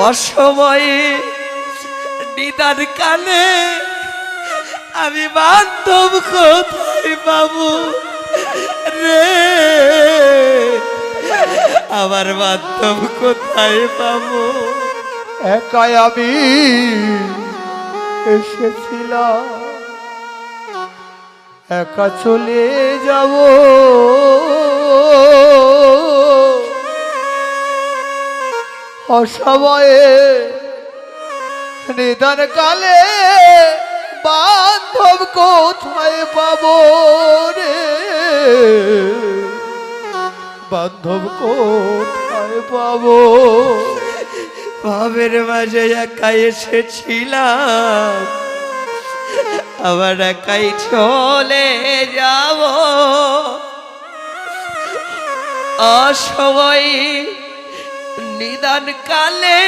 অসময়ে নিদান কালে আমি বান্ধব কোথায় পাবো রে? আমার বান্ধব কোথায় পাবো? একাই আমি এসেছিলাম, একা চলে যাব। অসময়ে নিদান কালে বান্ধব কোথায় পাবো রে? বান্ধব কোথায় পাবো? ভাবের মাঝে একাই এসেছিলাম, আবার একাই চলে যাব। অসময়ে নিদান কালে